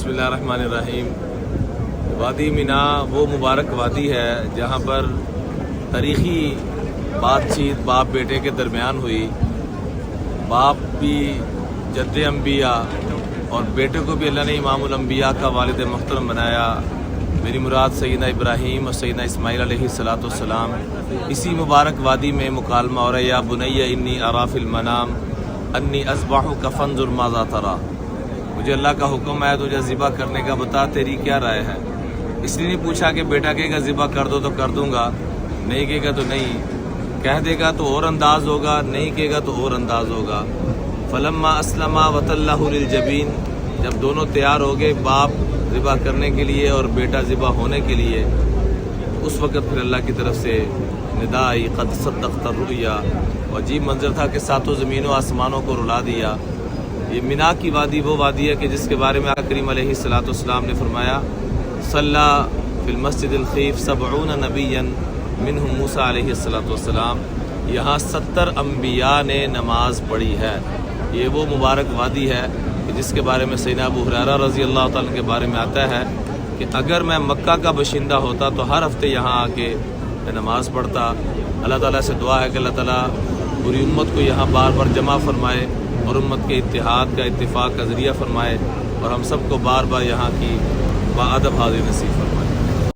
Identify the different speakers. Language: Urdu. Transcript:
Speaker 1: بسم اللہ الرحمن الرحیم۔ وادی مینا وہ مبارک وادی ہے جہاں پر تاریخی بات چیت باپ بیٹے کے درمیان ہوئی۔ باپ بھی جد انبیاء اور بیٹے کو بھی اللہ نے امام الانبیاء کا والد محترم بنایا۔ میری مراد سیدنا ابراہیم اور سیدنا اسماعیل علیہ السلام۔ اسی مبارک وادی میں مکالمہ ہو رہا ہے، یا بنی انی اری فی المنام انی اذبحک فانظر ماذا تری۔ مجھے اللہ کا حکم ہے تجھے ذبح کرنے کا، بتا تیری کیا رائے ہے۔ اس لیے نہیں پوچھا کہ بیٹا کہے گا ذبح کر دو تو کر دوں گا، نہیں کہے گا تو نہیں، کہہ دے گا تو اور انداز ہوگا، نہیں کہے گا تو اور انداز ہوگا۔ فلما اسلما وتلہ للجبین، جب دونوں تیار ہو گئے، باپ ذبح کرنے کے لیے اور بیٹا ذبح ہونے کے لیے، اس وقت پھر اللہ کی طرف سے ندا آئی، قد صدقت الرؤیا۔ عجیب منظر تھا کہ ساتوں زمینوں آسمانوں کو رلا دیا۔ یہ مینا کی وادی وہ وادی ہے کہ جس کے بارے میں آقا کریم علیہ السلام نے فرمایا، صلی فی المسجد الخیف 70 نبیا منہم موسیٰ علیہ السلام، یہاں 70 انبیاء نے نماز پڑھی ہے۔ یہ وہ مبارک وادی ہے کہ جس کے بارے میں سیدنا ابو ہریرہ رضی اللہ تعالیٰ کے بارے میں آتا ہے کہ اگر میں مکہ کا باشندہ ہوتا تو ہر ہفتے یہاں آ کے میں نماز پڑھتا۔ اللہ تعالیٰ سے دعا ہے کہ اللہ تعالیٰ پوری امت کو یہاں بار بار جمع فرمائے اور امت کے اتحاد کا، اتفاق کا ذریعہ فرمائے، اور ہم سب کو بار بار یہاں کی باادب حاضری نصیب فرمائے۔